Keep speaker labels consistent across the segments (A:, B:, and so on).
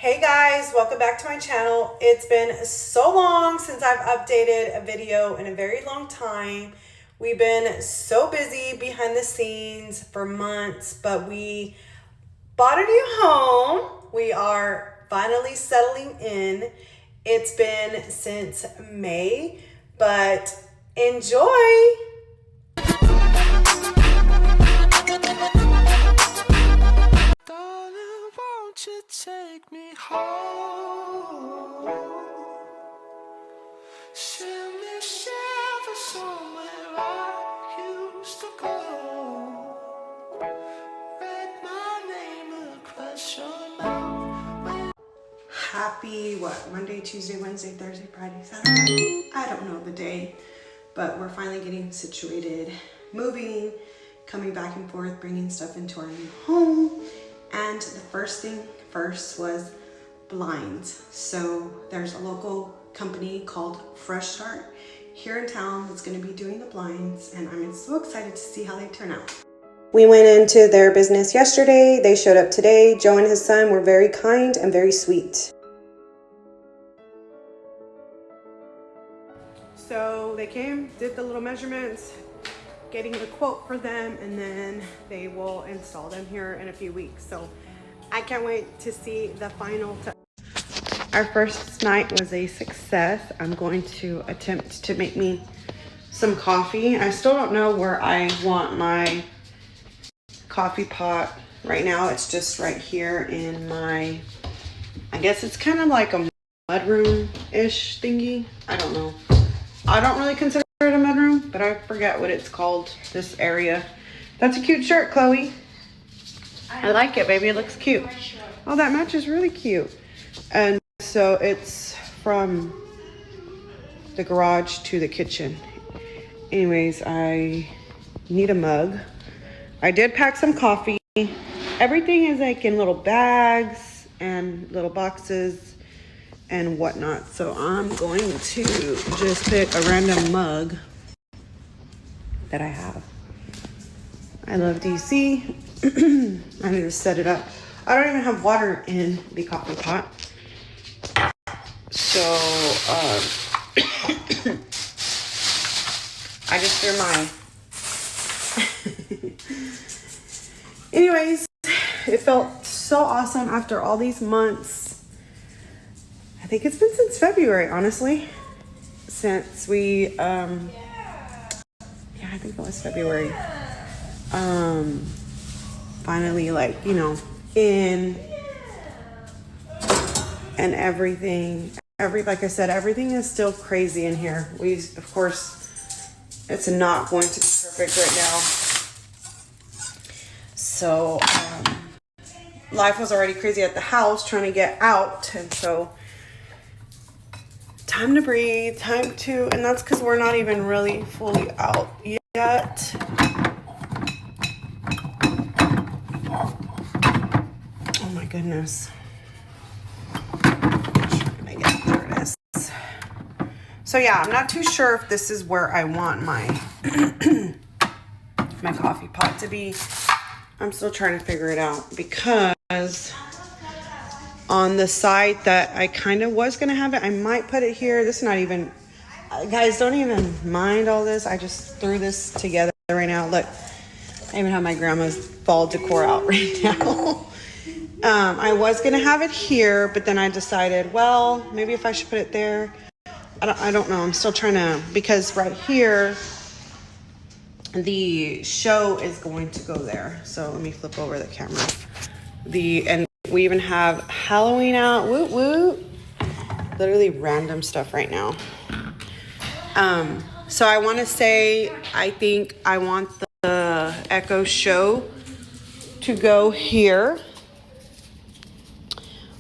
A: Hey guys, welcome back to my channel. It's been so long since I've updated a video in a very long time. We've been so busy behind the scenes for months, but we bought a new home. We are finally settling in. It's been since May, but enjoy.
B: Darling, won't you take me home? Send me shivers somewhere I used to go. Write my name across your mouth.
A: Happy, Monday, Tuesday, Wednesday, Thursday, Friday, Saturday? I don't know the day, but we're finally getting situated, moving, coming back and forth, bringing stuff into our new home. And the first thing first was blinds. So there's a local company called Fresh Start here in town that's going to be doing the blinds, and I'm so excited to see how they turn out. We went into their business yesterday. They showed up today. Joe and his son were very kind and very sweet. So they came, did the little measurements, getting the quote for them, and then they will install them here in a few weeks. So I can't wait to see the final touch. Our first night was a success. I'm going to attempt to make me some coffee. I still don't know where I want my coffee pot right now. It's just right here in my, I guess it's kind of like a mudroom-ish thingy. I don't know. I don't really consider it a mudroom, but I forget what it's called, this area. That's a cute shirt, Chloe. I like it, baby. It looks cute. Oh, that matches really cute. And so it's from the garage to the kitchen. Anyways, I need a mug. I did pack some coffee. Everything is like in little bags and little boxes and whatnot. So I'm going to just pick a random mug that I have. I love DC. I need to set it up. I don't even have water in the coffee pot. So I just threw my anyways, it felt so awesome after all these months. I think it's been since February, honestly, since we yeah, I think it was February. Finally, like, you know, in and everything, like I said, everything is still crazy in here. We, of course, it's not going to be perfect right now. So life was already crazy at the house trying to get out, and so time to breathe, time to, and that's because we're not even really fully out yet. Oh my goodness. There it is. So yeah, I'm not too sure if this is where I want my my coffee pot to be. I'm still trying to figure it out, because on the side that I kind of was going to have it, I might put it here. This is not even, guys, don't even mind all this. I just threw this together right now. Look, I even have my grandma's fall decor out right now. I was going to have it here, but then I decided, well, maybe if I should put it there. I don't know. I'm still trying to, because right here, the show is going to go there. So let me flip over the camera. And we even have Halloween out. Woot woot. Literally random stuff right now. So I want to say, I think I want the Echo show to go here.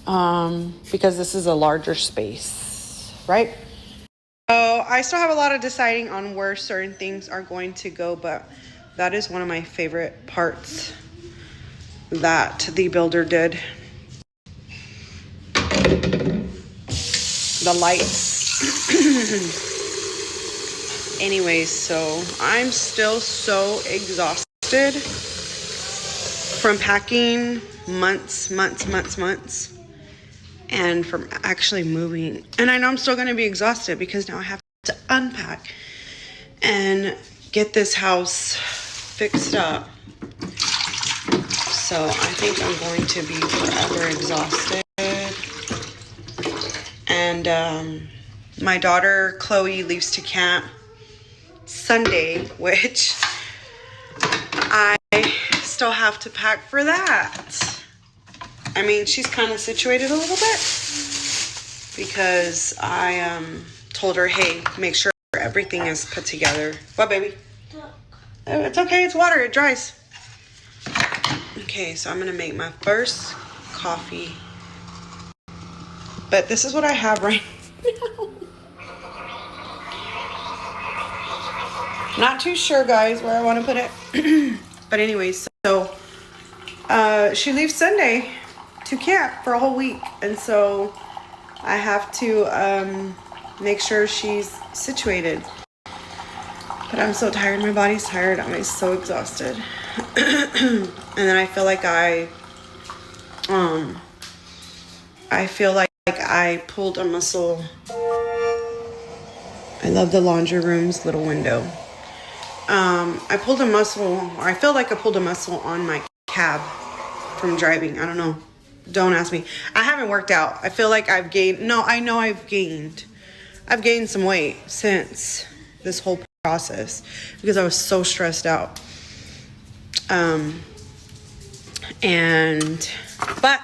A: Because this is a larger space, right? So I still have a lot of deciding on where certain things are going to go, but that is one of my favorite parts that the builder did. The lights. Anyways, so I'm still so exhausted from packing months. and from actually moving. And I know I'm still going to be exhausted because now I have to unpack and get this house fixed up. So I think I'm going to be forever exhausted. And my daughter Chloe leaves to camp Sunday, which I still have to pack for that. I mean, she's kind of situated a little bit because I told her, hey, make sure everything is put together. What, baby? Oh, it's okay. It's water. It dries. Okay, so I'm going to make my first coffee. But this is what I have right now. Not too sure, guys, where I want to put it. But anyways, so she leaves Sunday to camp for a whole week. And so I have to make sure she's situated. But I'm so tired. My body's tired. I'm so exhausted. And then I feel like I feel like I pulled a muscle. I love the laundry room's little window. I pulled a muscle, or I feel like I pulled a muscle on my cab from driving. I don't know. Don't ask me. I haven't worked out. I feel like I've gained. No, I know I've gained some weight since this whole process because I was so stressed out. But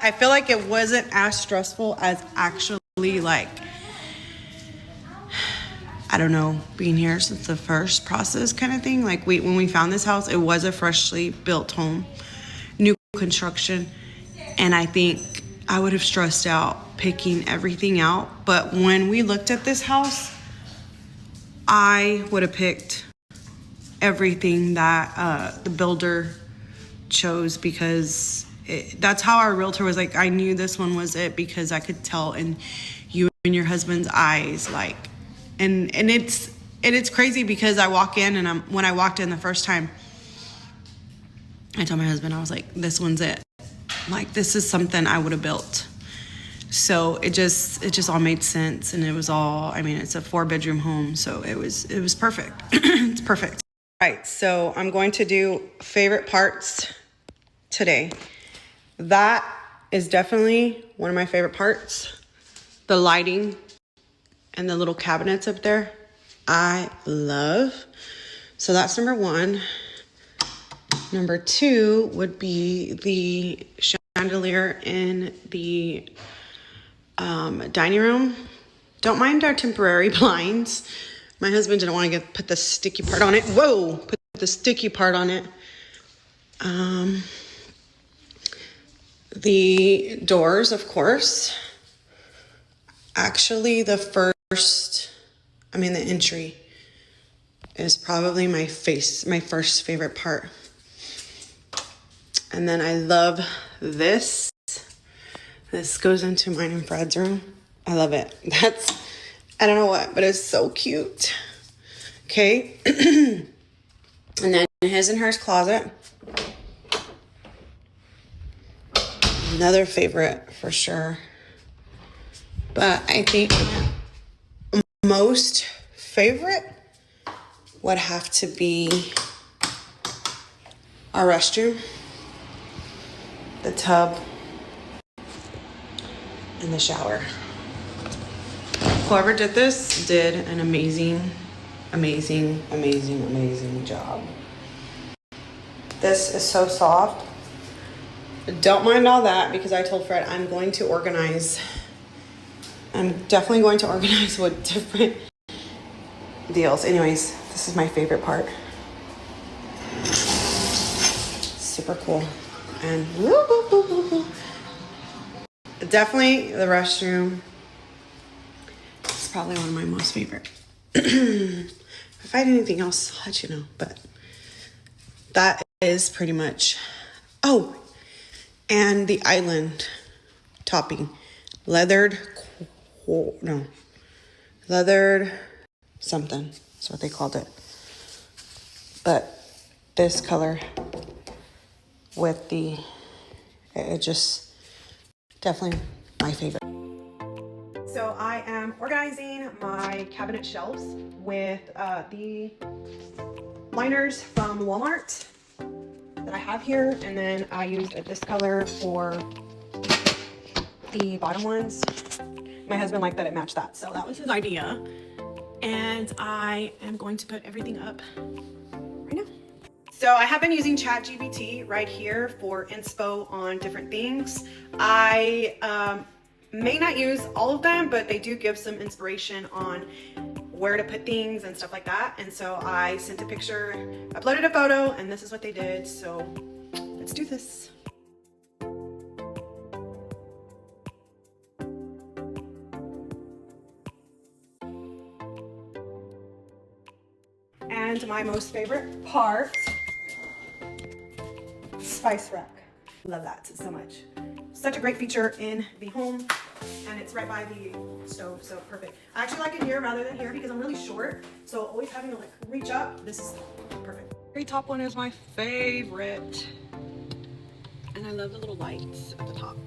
A: I feel like it wasn't as stressful as actually, like, I don't know, being here since the first process kind of thing. Like when we found this house, it was a freshly built home, new construction. And I think I would have stressed out picking everything out. But when we looked at this house, I would have picked everything that the builder chose because that's how our realtor was like, I knew this one was it because I could tell in you and your husband's eyes, like, and it's crazy because I walk in and when I walked in the first time, I told my husband, I was like, this one's it. Like, this is something I would have built. So it just all made sense. And it was all, I mean, it's a 4-bedroom home. So it was perfect. It's perfect. All right. So I'm going to do favorite parts today. That is definitely one of my favorite parts. The lighting and the little cabinets up there, I love. So that's number one. Number two would be the chandelier in the dining room. Don't mind our temporary blinds. My husband didn't want to put the sticky part on it. Whoa, put the sticky part on it. The doors, of course. Actually, the entry is probably my first favorite part. And then I love this. This goes into mine and Fred's room. I love it. I don't know what, but it's so cute. Okay. And then his and hers closet. Another favorite for sure. But I think most favorite would have to be our restroom, the tub, and the shower. Whoever did this did an amazing job. This is so soft. Don't mind all that because I told Fred I'm going to organize. I'm definitely going to organize with different deals. Anyways, this is my favorite part. Super cool. And definitely the restroom. It's probably one of my most favorite. If I had anything else, I'll let you know. But that is pretty much. Oh, and the island topping. Leathered something. That's what they called it. But this color with it just definitely my favorite. So I am organizing my cabinet shelves with the liners from Walmart that I have here, and then I used this color for the bottom ones. My husband liked that it matched that, so that was his idea. And I am going to put everything up right now. So I have been using ChatGPT right here for inspo on different things. I may not use all of them, but they do give some inspiration on where to put things and stuff like that. And so I sent a picture, uploaded a photo, and this is what they did. So let's do this. And my most favorite part, spice rack. Love that so much. Such a great feature in the home, and it's right by the stove, so perfect. I actually like it here rather than here because I'm really short, so always having to like reach up, this is perfect. The very top one is my favorite, and I love the little lights at the top.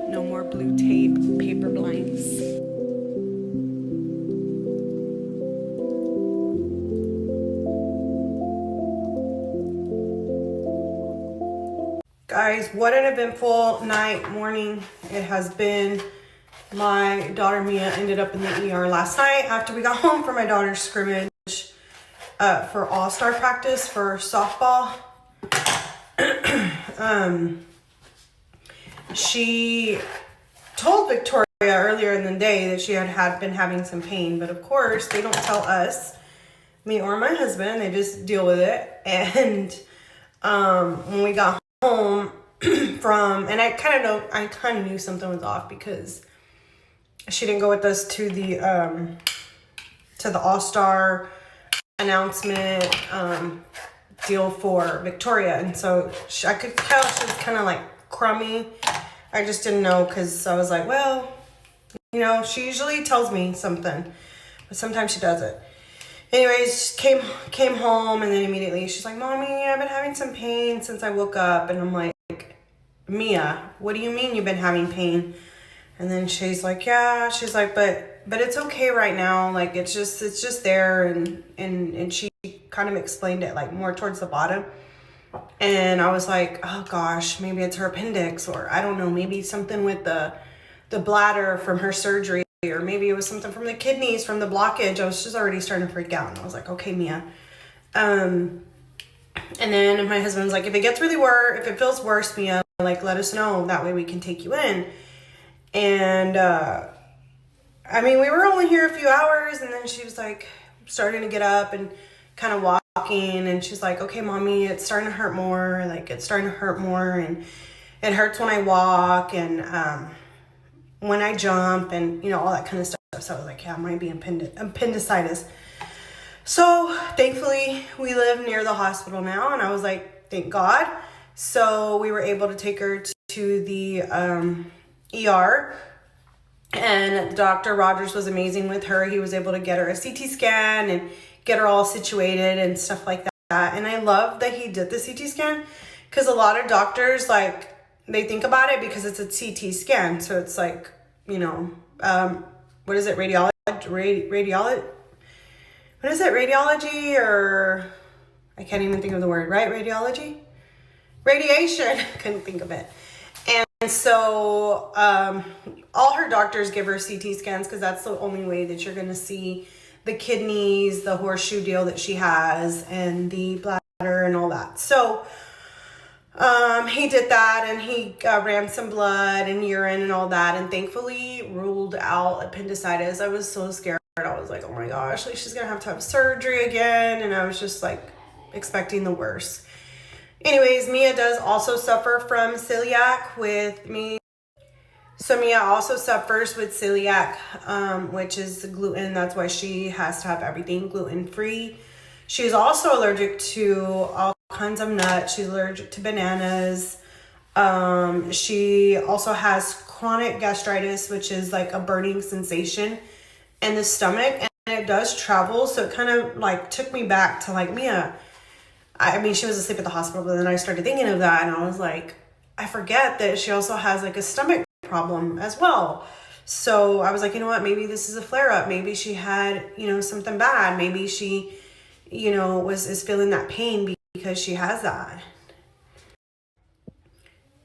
A: No more blue tape paper blinds. Guys, what an eventful night, morning it has been. My daughter Mia ended up in the ER last night after we got home from my daughter's scrimmage for all-star practice for softball. She told Victoria earlier in the day that she had been having some pain, but of course they don't tell us, me or my husband. They just deal with it. And when we got home and I kind of knew something was off because she didn't go with us to the all-star announcement deal for Victoria, and so I could tell she was kind of like crummy. I just didn't know because I was like, well, you know, she usually tells me something, but sometimes she doesn't. Anyways, came home, and then immediately she's like, Mommy, I've been having some pain since I woke up. And I'm like, Mia, what do you mean you've been having pain? And then she's like, yeah. She's like, but it's okay right now. Like it's just there. And she kind of explained it like more towards the bottom. And I was like, oh gosh, maybe it's her appendix, or I don't know, maybe something with the bladder from her surgery, or maybe it was something from the kidneys from the blockage. I was just already starting to freak out, and I was like, okay, Mia. And then my husband's like, if it feels worse, Mia, like let us know. That way we can take you in. And I mean, we were only here a few hours, and then she was like starting to get up and kind of walking, and she's like, okay, Mommy, it's starting to hurt more. Like it's starting to hurt more, and it hurts when I walk and when I jump, and you know, all that kind of stuff. So I was like, yeah, it might be appendicitis. So thankfully we live near the hospital now, and I was like, thank God. So we were able to take her to the ER, and Dr. Rogers was amazing with her. He was able to get her a CT scan and get her all situated and stuff like that. And I love that he did the CT scan, because a lot of doctors, like, they think about it because it's a CT scan. So it's like, you know, what is it? Radiology? What is it? Radiology, or I can't even think of the word, right? Radiology? Radiation. Couldn't think of it. so all her doctors give her CT scans because that's the only way that you're going to see the kidneys, the horseshoe deal that she has, and the bladder and all that. So he did that, and he ran some blood and urine and all that, and thankfully ruled out appendicitis. I was so scared. I was like, oh my gosh, like she's going to have surgery again. And I was just like expecting the worst. Anyways, Mia does also suffer from celiac with me. So Mia also suffers with celiac, which is gluten. That's why she has to have everything gluten-free. She's also allergic to all kinds of nuts. She's allergic to bananas. She also has chronic gastritis, which is like a burning sensation in the stomach, and it does travel. So it kind of like took me back to like Mia. I mean, she was asleep at the hospital, but then I started thinking of that, and I was like, I forget that she also has like a stomach problem as well. So I was like, you know what, maybe this is a flare-up. Maybe she had, you know, something bad. Maybe she, you know, is feeling that pain because she has that.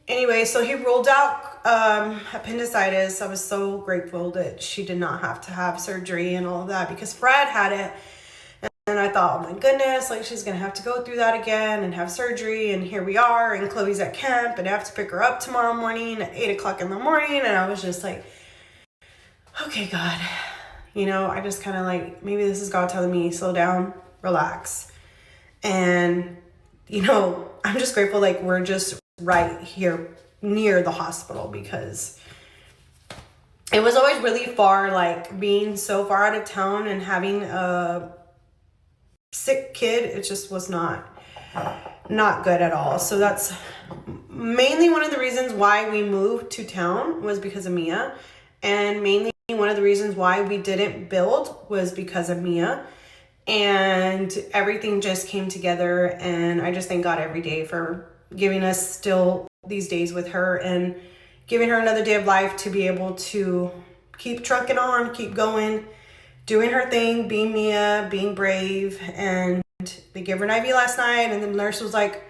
A: Anyway, so he ruled out appendicitis. I was so grateful that she did not have to have surgery and all of that, because Fred had it. And I thought, oh my goodness, like she's going to have to go through that again and have surgery. And here we are, and Chloe's at camp, and I have to pick her up tomorrow morning at 8 o'clock in the morning. And I was just like, okay, God, you know, I just kind of like, maybe this is God telling me, slow down, relax. And, you know, I'm just grateful, like we're just right here near the hospital, because it was always really far, like being so far out of town and having a sick kid. It just was not good at all. So that's mainly one of the reasons why we moved to town, was because of Mia. And mainly one of the reasons why we didn't build was because of Mia. And everything just came together, and I just thank God every day for giving us still these days with her, and giving her another day of life to be able to keep trucking on, keep going, doing her thing, being Mia, being brave. And they gave her an IV last night, and the nurse was like,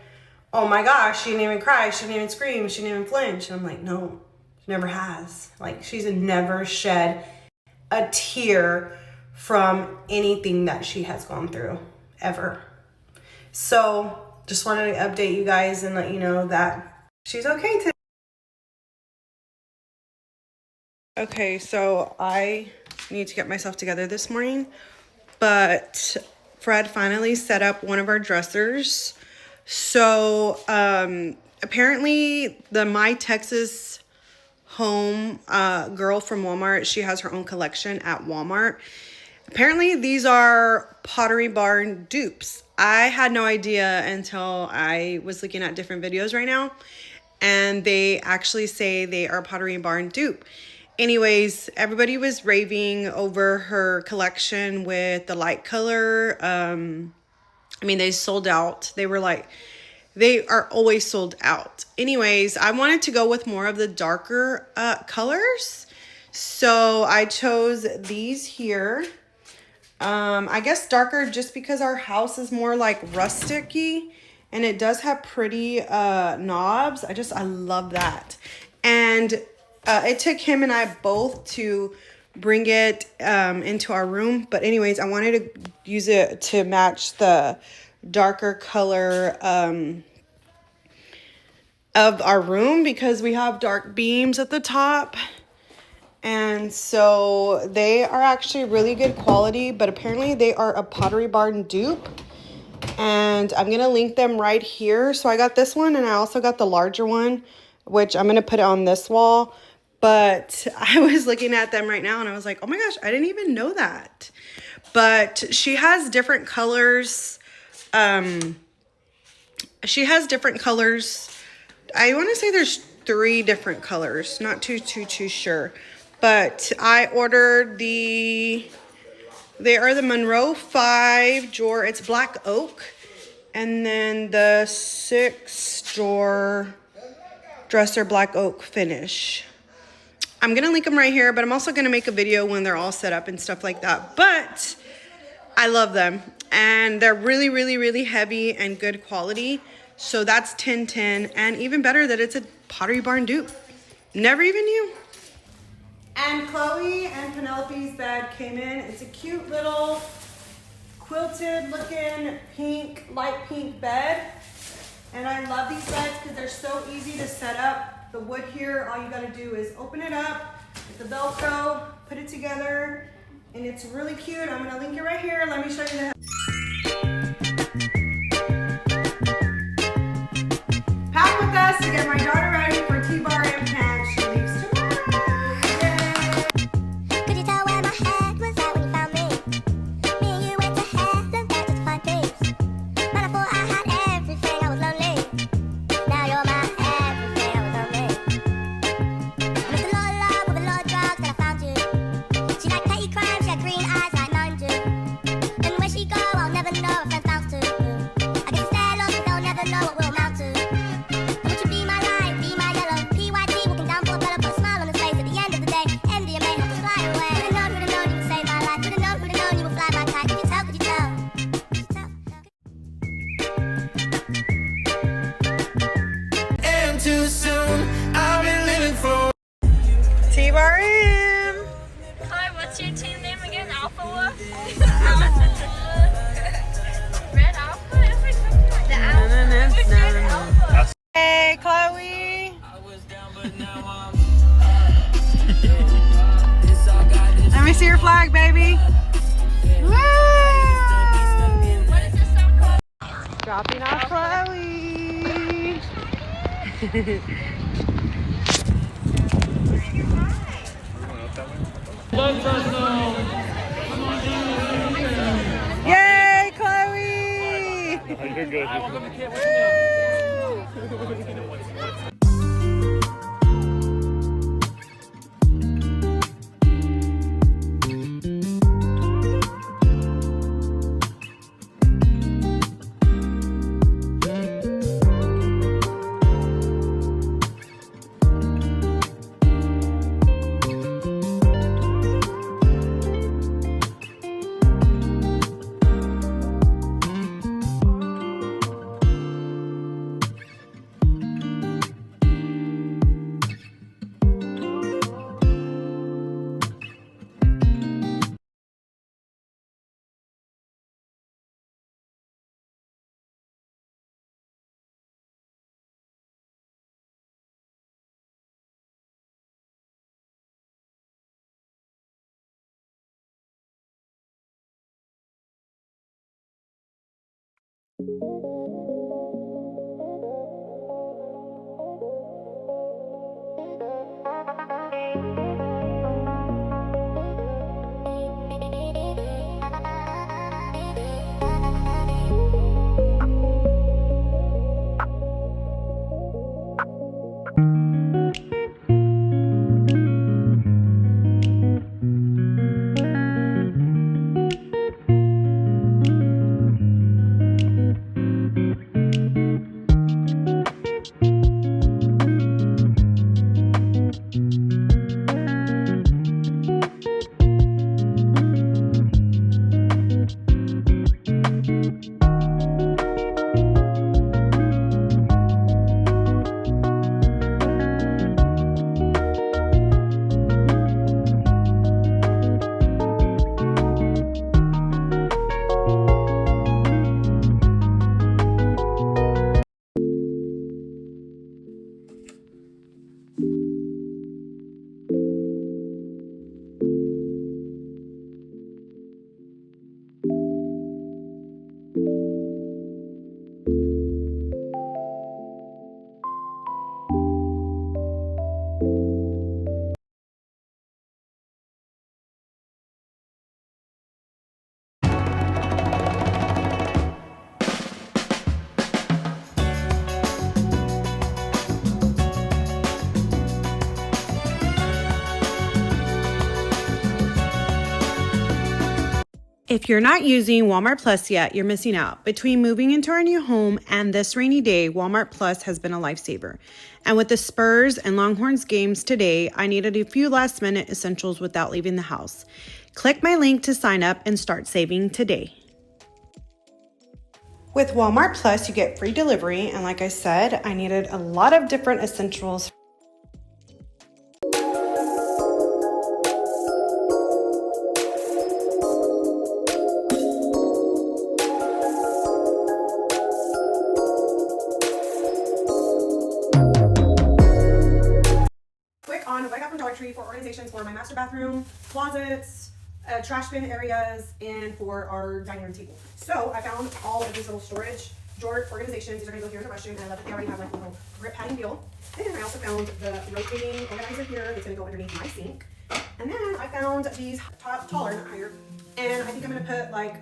A: oh my gosh, she didn't even cry, she didn't even scream, she didn't even flinch. And I'm like, no, she never has. Like, she's never shed a tear from anything that she has gone through, ever. So just wanted to update you guys and let you know that she's okay today. Okay, so I need to get myself together this morning, but Fred finally set up one of our dressers. So apparently the My Texas Home girl from Walmart, she has her own collection at Walmart. Apparently these are Pottery Barn dupes. I had no idea until I was looking at different videos right now, and they actually say they are Pottery Barn dupe. Anyways, everybody was raving over her collection with the light color. I mean, they sold out. They were like, they are always sold out. Anyways, I wanted to go with more of the darker colors. So I chose these here. I guess darker just because our house is more like rustic-y, and it does have pretty knobs. I love that. And it took him and I both to bring it into our room. But anyways, I wanted to use it to match the darker color of our room, because we have dark beams at the top. And so they are actually really good quality, but apparently they are a Pottery Barn dupe. And I'm going to link them right here. So I got this one, and I also got the larger one, which I'm going to put on this wall. But I was looking at them right now, and I was like, oh my gosh, I didn't even know that. But she has different colors. She has different colors. I want to say there's 3 different colors. Not too sure. But I ordered they are the Monroe 5 drawer. It's black oak. And then the 6 drawer dresser black oak finish. I'm going to link them right here, but I'm also going to make a video when they're all set up and stuff like that. But I love them. And they're really, really, really heavy and good quality. So that's 10/10. And even better that it's a Pottery Barn dupe. Never even knew. And Chloe and Penelope's bed came in. It's a cute little quilted looking pink, light pink bed. And I love these beds because they're so easy to set up. The wood here, all you gotta do is open it up, get the Velcro, put it together, and it's really cute. I'm gonna link it right here. Let me show you the pack with us to get my daughter ready for T-bar and pants. She leaves tomorrow. Yay.
C: Could you tell where my head was at when you found me? Me and you went to heaven, back just to find peace. But I thought I had everything, I was lonely. Now you're my everything, I was lonely. I missed a lot of love with a lot of drugs, then I found you. She liked petty crime, she had green eyes like mine do. And where she go, I'll never know, her friends bounce to. I guess they're lost, but they'll never know what we'll amount to. And would you be my light, be my yellow, PYT, walking down for a better, put a smile on his face at the end of the day. Envy and may help us fly away. Would've known you would save my life. Would've known you would fly my kite. Could you tell, could you tell? Could you tell?
B: And too soon, I've been living for.
A: T-bar M.
D: Hi, what's your team name again? Alpha Wolf? Alpha Wolf. Red Alpha? Is there something like that? Which Red Alpha?
A: Hey, Chloe. Let me see your flag, baby. Woo!
D: What is this song called?
A: Dropping off Chloe. Yay, Chloe!
E: You're good.
A: If you're not using Walmart Plus yet, you're missing out. Between moving into our new home and this rainy day, Walmart Plus has been a lifesaver. And with the Spurs and Longhorns games today, I needed a few last minute essentials without leaving the house. Click my link to sign up and start saving today. With Walmart Plus, you get free delivery. And like I said, I needed a lot of different essentials. organizations for my master bathroom, closets, trash bin areas, and for our dining room table. So I found all of these little storage drawer organizations. These are gonna go here in the restroom, and I love that they already have like a little grip padding deal. Then I also found the rotating organizer here. It's gonna go underneath my sink. And then I found these taller, not higher. And I think I'm gonna put like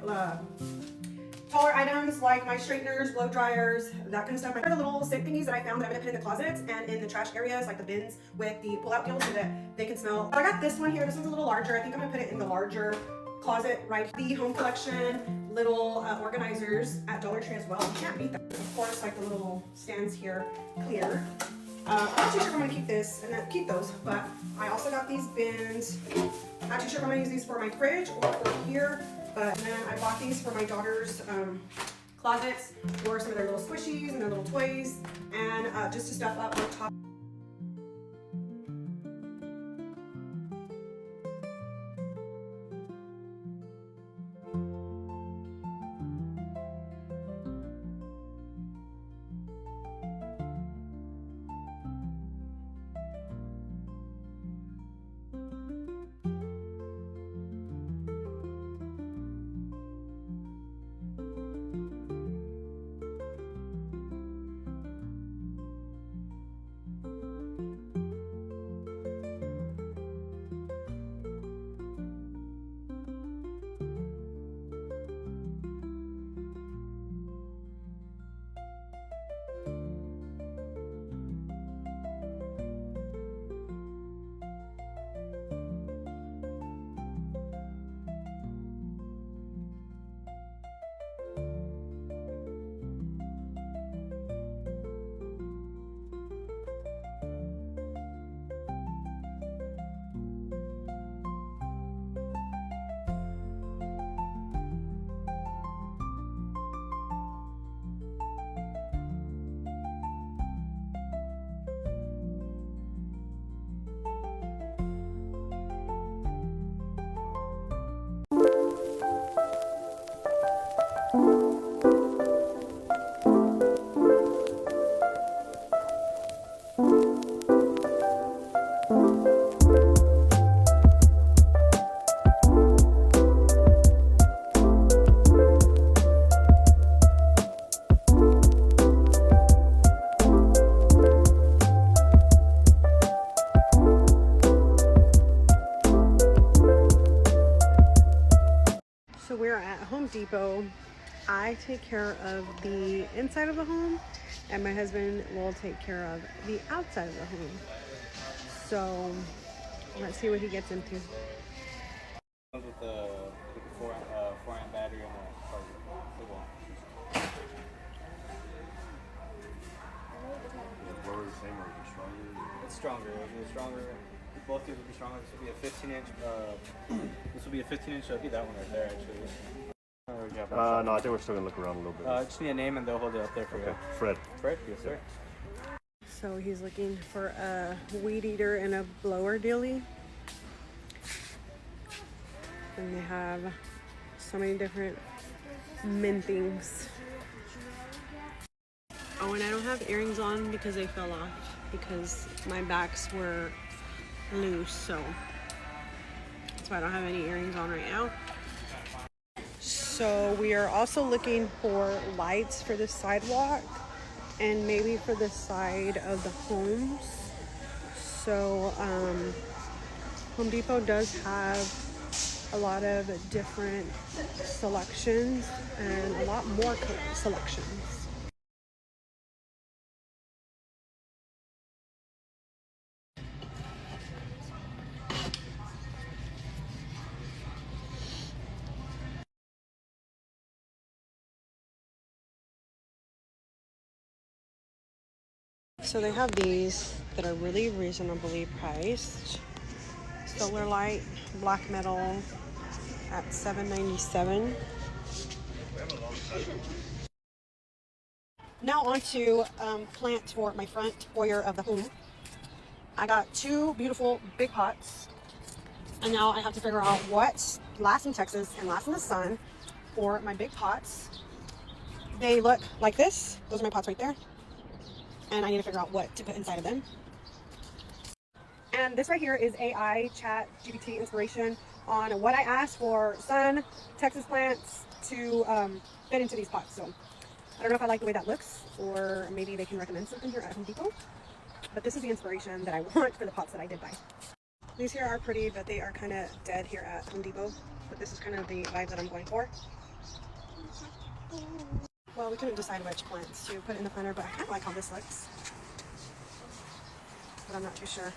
A: taller items like my straighteners, blow dryers, that kind of stuff. The little stick thingies that I found that I'm gonna put in the closets and in the trash areas, like the bins with the pull-out deal so that they can smell. I got this one here. This one's a little larger. I think I'm gonna put it in the larger closet, right? The Home Collection little organizers at Dollar Tree as well. You can't beat them. Of course, like the little stands here, clear. I'm not too sure if I'm gonna keep this and then keep those, but I also got these bins. I'm not too sure if I'm gonna use these for my fridge or for here, but then I bought these for my daughter's closets for some of their little squishies and their little toys, and just to stuff up on top. So we're at Home Depot. I take care of the inside of the home, and my husband will take care of the outside of the home. So let's see what he gets into.
E: With the 4-amp battery and a charger.
F: Lower the same or is it stronger?
E: It's stronger. It'll be stronger. Both these will be stronger. This will be a 15-inch. This will be a 15-inch. It'll be that one right there, actually.
F: No, I think we're still gonna look around a little bit.
E: Just need a name and they'll hold it up there for you.
F: Fred.
E: Fred? Yes, sir.
A: So he's looking for a weed eater and a blower dealie. And they have so many different mint things. Oh, and I don't have earrings on because they fell off because my backs were loose, so that's why I don't have any earrings on right now. So we are also looking for lights for the sidewalk and maybe for the side of the homes. So Home Depot does have a lot of different selections and a lot more selections. So they have these that are really reasonably priced. Solar light, black metal at $7.97. Now on to plants for my front foyer of the home. I got two beautiful big pots, and now I have to figure out what lasts in Texas and lasts in the sun for my big pots. They look like this. Those are my pots right there. And I need to figure out what to put inside of them. And this right here is AI chat GPT inspiration on what I asked for sun Texas plants to fit into these pots. So I don't know if I like the way that looks, or maybe they can recommend something here at Home Depot. But this is the inspiration that I want for the pots that I did buy. These here are pretty, but they are kind of dead here at Home Depot. But this is kind of the vibe that I'm going for. Well, we couldn't decide which plants to put in the planter, but I kind of like how this looks. But I'm not too sure.